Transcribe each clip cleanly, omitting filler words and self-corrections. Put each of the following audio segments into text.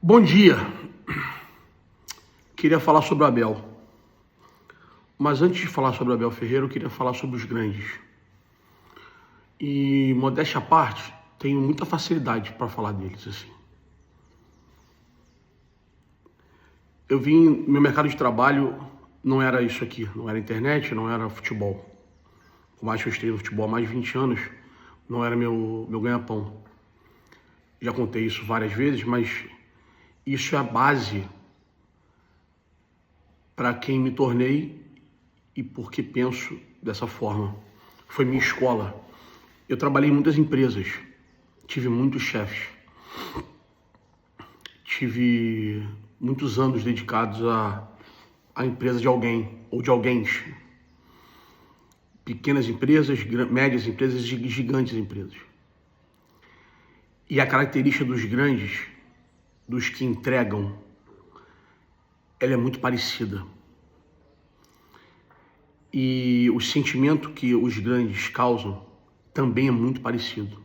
Bom dia. Queria falar sobre o Abel. Mas antes de falar sobre o Abel Ferreira, eu queria falar sobre os grandes. E, modéstia à parte, tenho muita facilidade para falar deles, assim. Eu vim, meu mercado de trabalho não era isso aqui, não era internet, não era futebol. Por mais que eu esteja no futebol há mais de 20 anos, não era meu ganha-pão. Já contei isso várias vezes, mas isso é a base para quem me tornei e por que penso dessa forma. Foi minha escola. Eu trabalhei em muitas empresas, tive muitos chefes, tive muitos anos dedicados à empresa de alguém ou de alguém. Pequenas empresas, médias empresas e gigantes empresas. E a característica dos grandes, dos que entregam, ela é muito parecida. E o sentimento que os grandes causam também é muito parecido.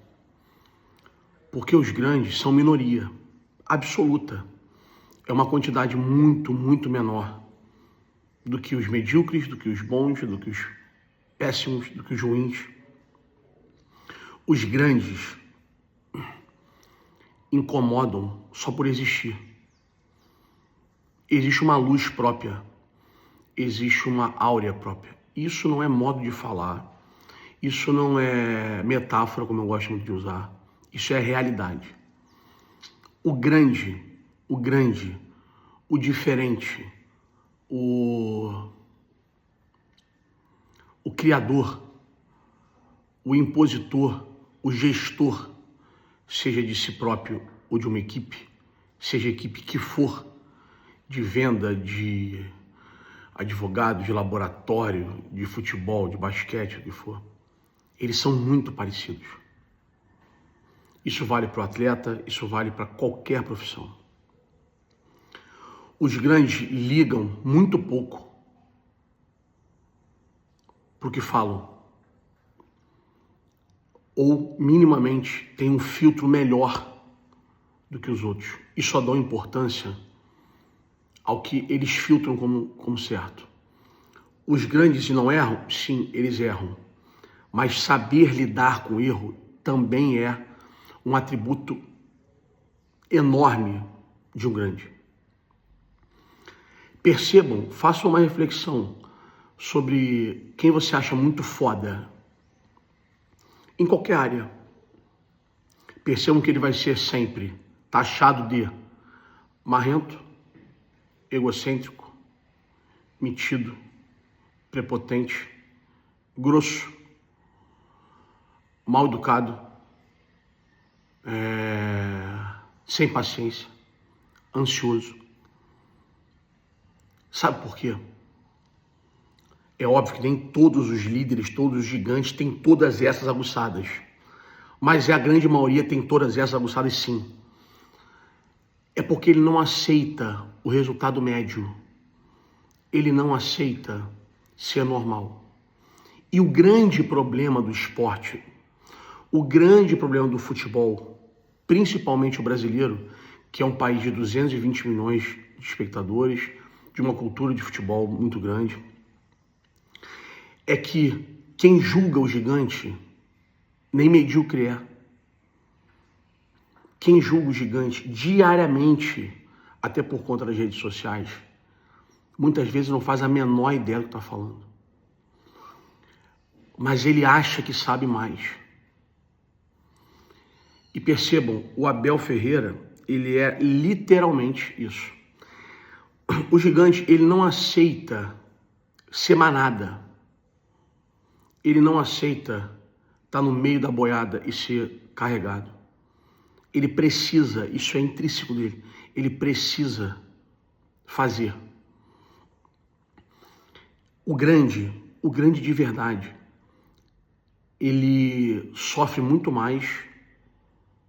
Porque os grandes são minoria absoluta. É uma quantidade muito, muito menor do que os medíocres, do que os bons, do que os péssimos, do que os ruins. Os grandes incomodam só por existir. Existe uma luz própria, existe uma áurea própria. Isso não é modo de falar, isso não é metáfora, como eu gosto muito de usar. Isso é realidade. O grande, o diferente, o criador, o impositor, o gestor, seja de si próprio ou de uma equipe, seja a equipe que for, de venda, de advogado, de laboratório, de futebol, de basquete, o que for, eles são muito parecidos. Isso vale para o atleta, isso vale para qualquer profissão. Os grandes ligam muito pouco para o que falam, ou minimamente têm um filtro melhor do que os outros, e só dão importância ao que eles filtram como certo. Os grandes não erram? Sim, eles erram. Mas saber lidar com o erro também é um atributo enorme de um grande. Percebam, façam uma reflexão sobre quem você acha muito foda em qualquer área. Percebam que ele vai ser sempre taxado de marrento, egocêntrico, metido, prepotente, grosso, mal educado, sem paciência, ansioso. Sabe por quê? É óbvio que nem todos os líderes, todos os gigantes têm todas essas aguçadas, mas a grande maioria tem todas essas aguçadas, sim. É porque ele não aceita o resultado médio. Ele não aceita ser normal. E o grande problema do esporte, o grande problema do futebol, principalmente o brasileiro, que é um país de 220 milhões de espectadores, de uma cultura de futebol muito grande, é que quem julga o gigante nem medíocre é. Quem julga o gigante diariamente, até por conta das redes sociais, muitas vezes não faz a menor ideia do que está falando. Mas ele acha que sabe mais. E percebam, o Abel Ferreira, ele é literalmente isso. O gigante, ele não aceita ser manada. Ele não aceita estar no meio da boiada e ser carregado. Ele precisa, isso é intrínseco dele, ele precisa fazer. O grande de verdade, ele sofre muito mais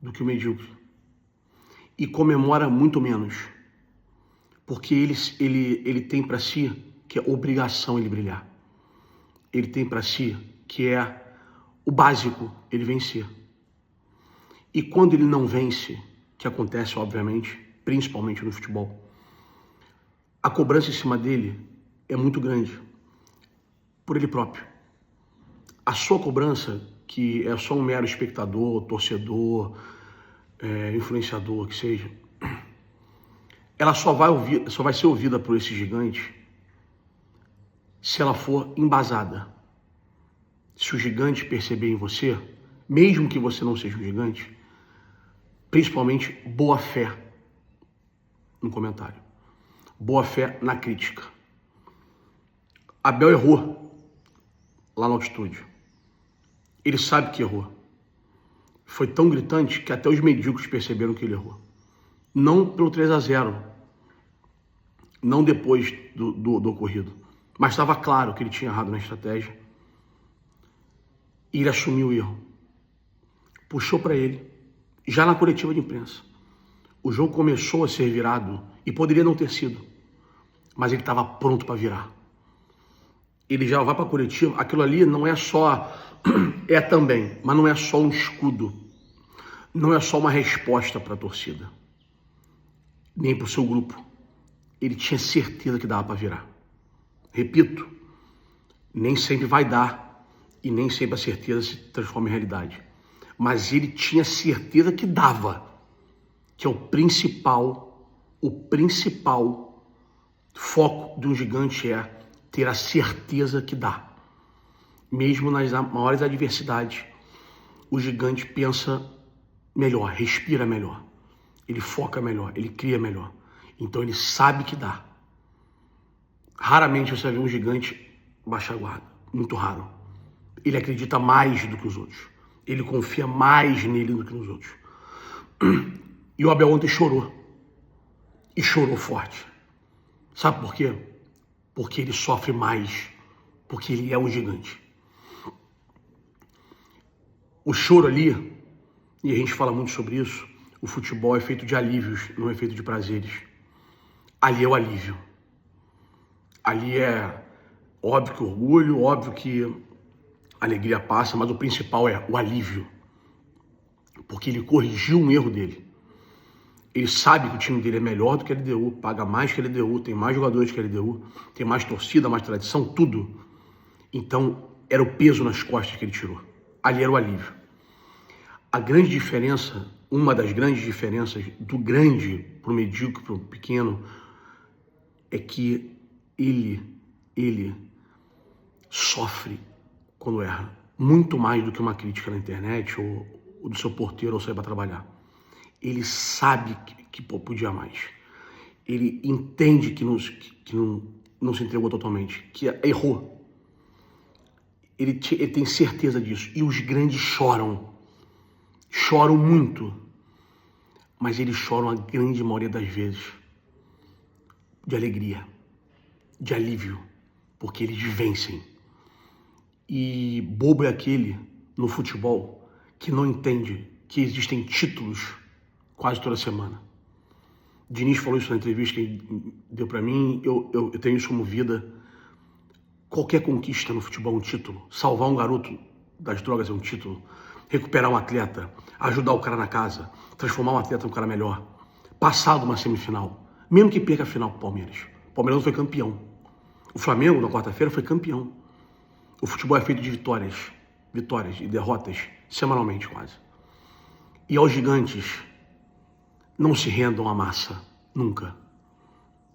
do que o medíocre e comemora muito menos, porque ele tem para si que é obrigação ele brilhar. Ele tem para si que é o básico, ele vencer. E quando ele não vence, que acontece obviamente, principalmente no futebol. A cobrança em cima dele é muito grande, por ele próprio. A sua cobrança, que é só um mero espectador, torcedor, influenciador, que seja, ela só vai ser ouvida por esse gigante se ela for embasada. Se o gigante perceber em você, mesmo que você não seja um gigante, principalmente boa fé no comentário, boa fé na crítica. Abel errou lá na altitude. Ele sabe que errou. Foi tão gritante que até os medíocres perceberam que ele errou. Não pelo 3-0, não depois do ocorrido, mas estava claro que ele tinha errado na estratégia. E ele assumiu o erro. Puxou para ele, já na coletiva de imprensa. O jogo começou a ser virado e poderia não ter sido, mas ele estava pronto para virar. Ele já vai para a coletiva. Aquilo ali não é só, é também, mas não é só um escudo, não é só uma resposta para a torcida, nem para o seu grupo. Ele tinha certeza que dava para virar. Repito, nem sempre vai dar e nem sempre a certeza se transforma em realidade. Mas ele tinha certeza que dava, que é o principal foco de um gigante é ter a certeza que dá. Mesmo nas maiores adversidades, o gigante pensa melhor, respira melhor, ele foca melhor, ele cria melhor. Então ele sabe que dá. Raramente você vê um gigante baixar a guarda, muito raro. Ele acredita mais do que os outros. Ele confia mais nele do que nos outros. E o Abel ontem chorou. E chorou forte. Sabe por quê? Porque ele sofre mais. Porque ele é um gigante. O choro ali, e a gente fala muito sobre isso, o futebol é feito de alívios, não é feito de prazeres. Ali é o alívio. Ali é óbvio que orgulho, óbvio que a alegria passa, mas o principal é o alívio. Porque ele corrigiu um erro dele. Ele sabe que o time dele é melhor do que a LDU, paga mais que a LDU, tem mais jogadores que a LDU, tem mais torcida, mais tradição, tudo. Então, era o peso nas costas que ele tirou. Ali era o alívio. A grande diferença, uma das grandes diferenças do grande para o medíocre, para o pequeno, é que ele sofre quando erra. Muito mais do que uma crítica na internet ou do seu porteiro ao sair para trabalhar. Ele sabe que podia mais. Ele entende que não se entregou totalmente, que errou. Ele tem certeza disso. E os grandes choram. Choram muito. Mas eles choram a grande maioria das vezes de alegria, de alívio, porque eles vencem. E bobo é aquele no futebol que não entende que existem títulos quase toda semana. Diniz falou isso na entrevista que deu para mim, eu tenho isso como vida. Qualquer conquista no futebol é um título. Salvar um garoto das drogas é um título. Recuperar um atleta, ajudar o cara na casa, transformar um atleta num cara melhor. Passar de uma semifinal, mesmo que perca a final pro Palmeiras. O Palmeiras não foi campeão. O Flamengo, na quarta-feira, foi campeão. O futebol é feito de vitórias e derrotas, semanalmente quase. E aos gigantes, não se rendam à massa. Nunca.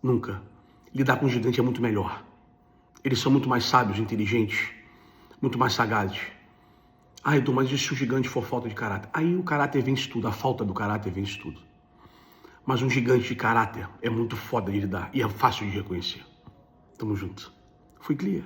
Nunca. Lidar com o gigante é muito melhor. Eles são muito mais sábios, inteligentes, muito mais sagazes. Ah, Edu, mas e se o gigante for falta de caráter? Aí o caráter vence tudo, a falta do caráter vence tudo. Mas um gigante de caráter é muito foda de lidar e é fácil de reconhecer. Tamo junto. Fui clear.